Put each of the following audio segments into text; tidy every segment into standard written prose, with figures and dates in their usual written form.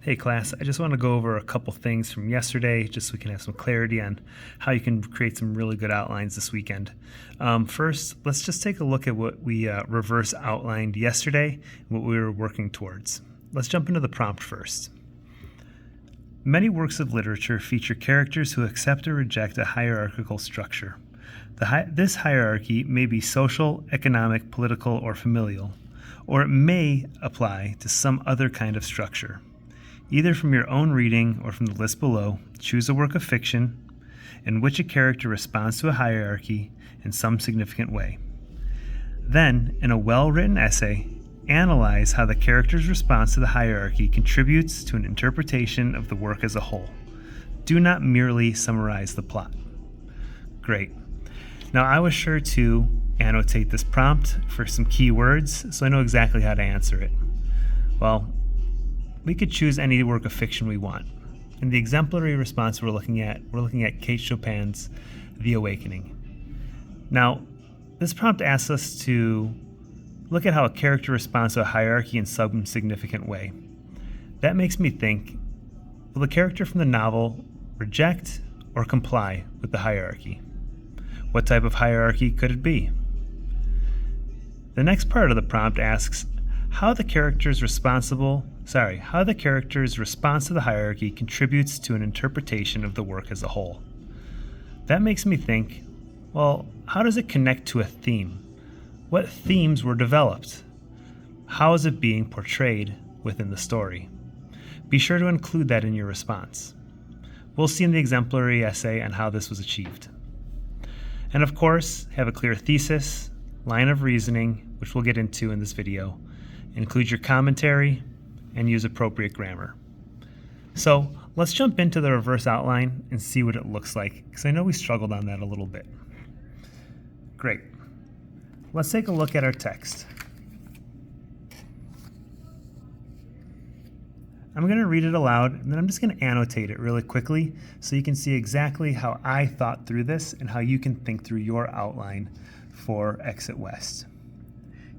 Hey class, I just want to go over a couple things from yesterday just so we can have some clarity on how you can create some really good outlines this weekend. First, let's just take a look at what we reverse outlined yesterday and what we were working towards. Let's jump into the prompt first. Many works of literature feature characters who accept or reject a hierarchical structure. This hierarchy may be social, economic, political, or familial, or it may apply to some other kind of structure. Either from your own reading or from the list below, choose a work of fiction in which a character responds to a hierarchy in some significant way. Then, in a well-written essay, analyze how the character's response to the hierarchy contributes to an interpretation of the work as a whole. Do not merely summarize the plot. Great. Now, I was sure to annotate this prompt for some key words so I know exactly how to answer it. Well, we could choose any work of fiction we want. In the exemplary response we're looking at Kate Chopin's The Awakening. Now, this prompt asks us to look at how a character responds to a hierarchy in some significant way. That makes me think, will the character from the novel reject or comply with the hierarchy? What type of hierarchy could it be? The next part of the prompt asks how the character's response to the hierarchy contributes to an interpretation of the work as a whole. That makes me think, well, how does it connect to a theme? What themes were developed? How is it being portrayed within the story? Be sure to include that in your response. We'll see in the exemplary essay on how this was achieved. And of course, have a clear thesis, line of reasoning, which we'll get into in this video. Include your commentary, and use appropriate grammar. So let's jump into the reverse outline and see what it looks like, because I know we struggled on that a little bit. Great. Let's take a look at our text. I'm going to read it aloud, and then I'm just going to annotate it really quickly so you can see exactly how I thought through this and how you can think through your outline for Exit West.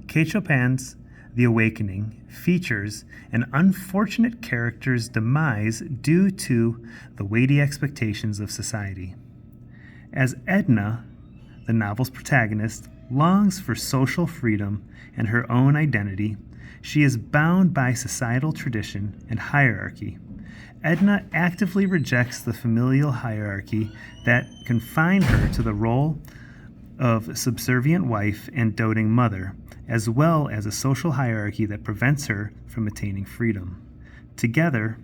Kate Chopin's The Awakening features an unfortunate character's demise due to the weighty expectations of society. As Edna, the novel's protagonist, longs for social freedom and her own identity, she is bound by societal tradition and hierarchy. Edna actively rejects the familial hierarchy that confine her to the role of subservient wife and doting mother, as well as a social hierarchy that prevents her from attaining freedom. Together,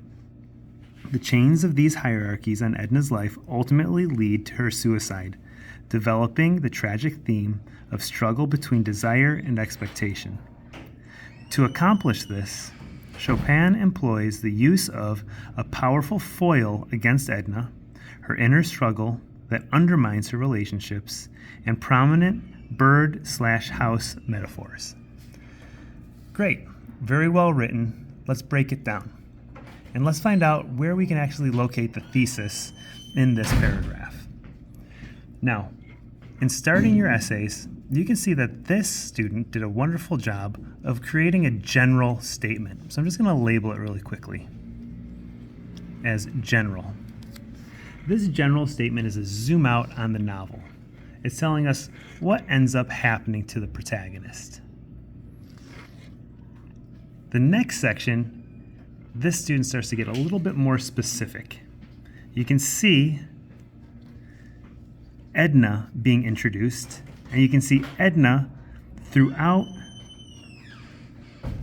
the chains of these hierarchies on Edna's life ultimately lead to her suicide, developing the tragic theme of struggle between desire and expectation. To accomplish this, Chopin employs the use of a powerful foil against Edna, her inner struggle that undermines her relationships, and prominent bird/house metaphors. Great, very well written. Let's break it down. And let's find out where we can actually locate the thesis in this paragraph. Now, in starting your essays, you can see that this student did a wonderful job of creating a general statement. So I'm just going to label it really quickly as general. This general statement is a zoom out on the novel. It's telling us what ends up happening to the protagonist. The next section, this student starts to get a little bit more specific. You can see Edna being introduced, and you can see Edna throughout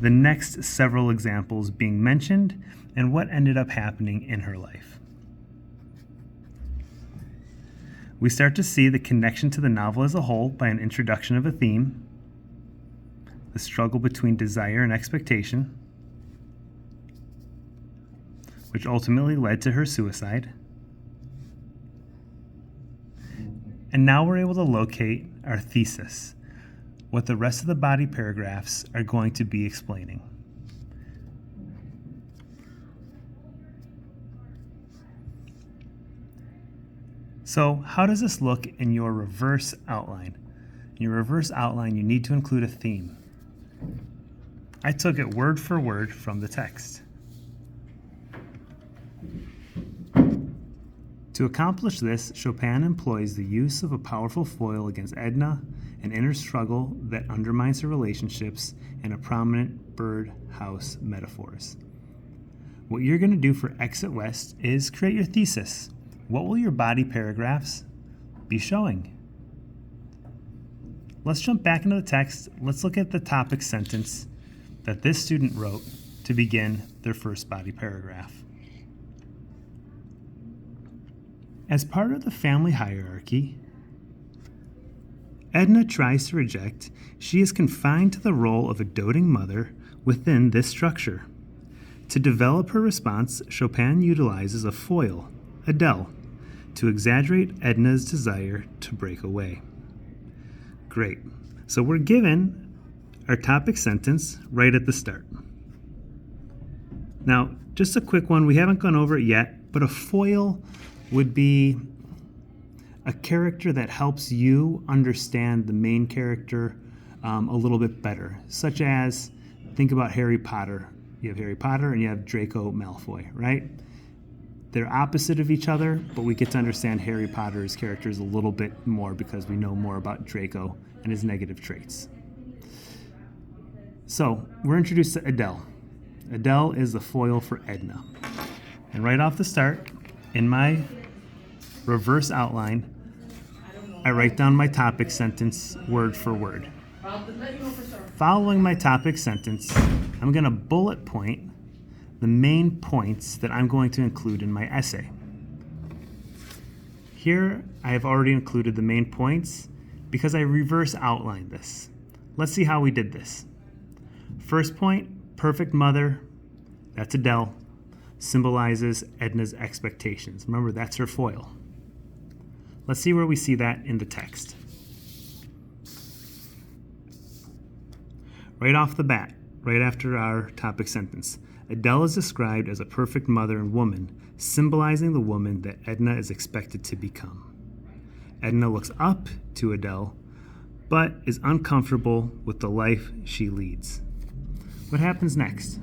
the next several examples being mentioned and what ended up happening in her life. We start to see the connection to the novel as a whole by an introduction of a theme, the struggle between desire and expectation, which ultimately led to her suicide. And now we're able to locate our thesis, what the rest of the body paragraphs are going to be explaining. So how does this look in your reverse outline? In your reverse outline, you need to include a theme. I took it word for word from the text. To accomplish this, Chopin employs the use of a powerful foil against Edna, an inner struggle that undermines her relationships, and a prominent birdhouse metaphors. What you're going to do for Exit West is create your thesis. What will your body paragraphs be showing? Let's jump back into the text. Let's look at the topic sentence that this student wrote to begin their first body paragraph. As part of the family hierarchy, Edna tries to reject she is confined to the role of a doting mother within this structure. To develop her response, Chopin utilizes a foil, Adele, to exaggerate Edna's desire to break away. Great. So we're given our topic sentence right at the start. Now, just a quick one. We haven't gone over it yet, but a foil would be a character that helps you understand the main character a little bit better, such as, think about Harry Potter. You have Harry Potter and you have Draco Malfoy, right? They're opposite of each other, but we get to understand Harry Potter's characters a little bit more because we know more about Draco and his negative traits. So we're introduced to Adele. Adele is the foil for Edna. And right off the start, in my reverse outline, I write down my topic sentence word for word. Following my topic sentence, I'm going to bullet point the main points that I'm going to include in my essay. Here, I have already included the main points because I reverse outlined this. Let's see how we did this. First point, perfect mother, that's Adele, symbolizes Edna's expectations. Remember, that's her foil. Let's see where we see that in the text. Right off the bat, right after our topic sentence, Adele is described as a perfect mother and woman, symbolizing the woman that Edna is expected to become. Edna looks up to Adele, but is uncomfortable with the life she leads. What happens next?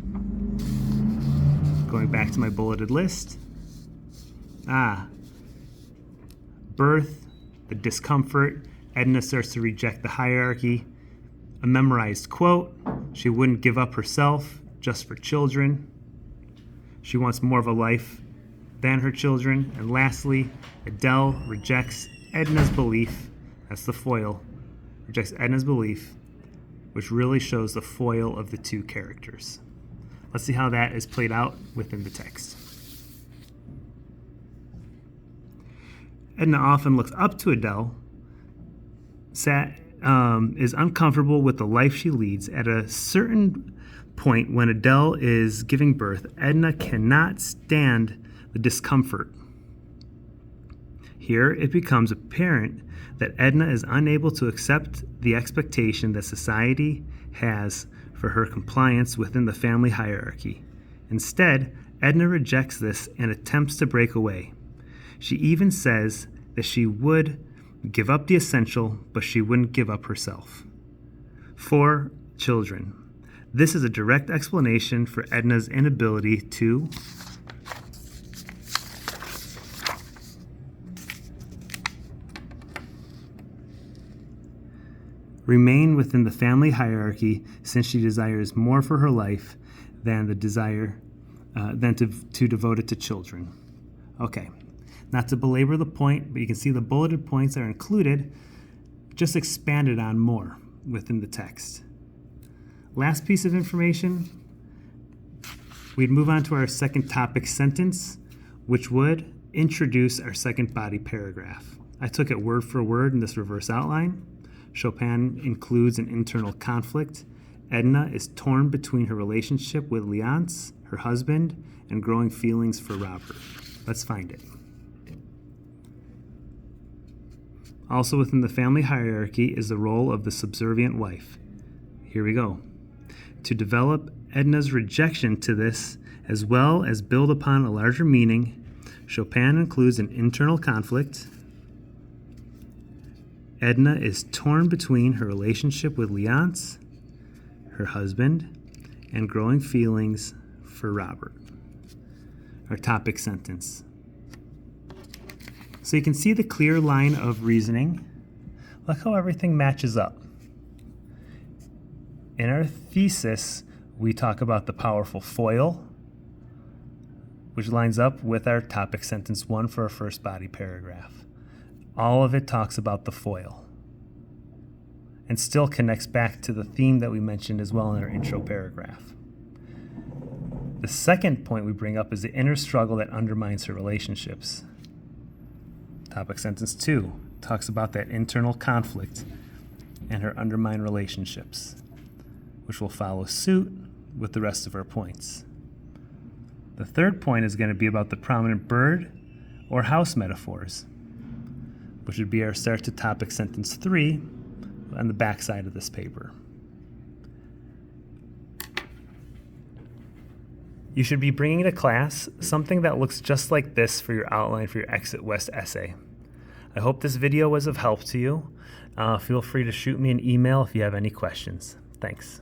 Going back to my bulleted list. Birth, the discomfort. Edna starts to reject the hierarchy. A memorized quote, she wouldn't give up herself just for children. She wants more of a life than her children. And lastly, Adele rejects Edna's belief, that's the foil, rejects Edna's belief, which really shows the foil of the two characters. Let's see how that is played out within the text. Edna often looks up to Adele, is uncomfortable with the life she leads. At a certain point when Adele is giving birth, Edna cannot stand the discomfort. Here it becomes apparent that Edna is unable to accept the expectation that society has for her compliance within the family hierarchy. Instead, Edna rejects this and attempts to break away. She even says that she would give up the essential, but she wouldn't give up herself. For children. This is a direct explanation for Edna's inability to remain within the family hierarchy, since she desires more for her life than to devote it to children. Okay, not to belabor the point, but you can see the bulleted points are included, just expanded on more within the text. Last piece of information, we'd move on to our second topic sentence, which would introduce our second body paragraph. I took it word for word in this reverse outline. Chopin includes an internal conflict. Edna is torn between her relationship with Leonce, her husband, and growing feelings for Robert. Let's find it. Also within the family hierarchy is the role of the subservient wife. Here we go. To develop Edna's rejection to this, as well as build upon a larger meaning, Chopin includes an internal conflict. Edna is torn between her relationship with Leonce, her husband, and growing feelings for Robert. Our topic sentence. So you can see the clear line of reasoning. Look how everything matches up. In our thesis, we talk about the powerful foil, which lines up with our topic sentence 1 for our first body paragraph. All of it talks about the foil and still connects back to the theme that we mentioned as well in our intro paragraph. The second point we bring up is the inner struggle that undermines her relationships. Topic sentence 2 talks about that internal conflict and her undermined relationships, which will follow suit with the rest of our points. The third point is going to be about the prominent bird or house metaphors, which would be our start to topic sentence 3 on the back side of this paper. You should be bringing to class something that looks just like this for your outline for your Exit West essay. I hope this video was of help to you. Feel free to shoot me an email if you have any questions. Thanks.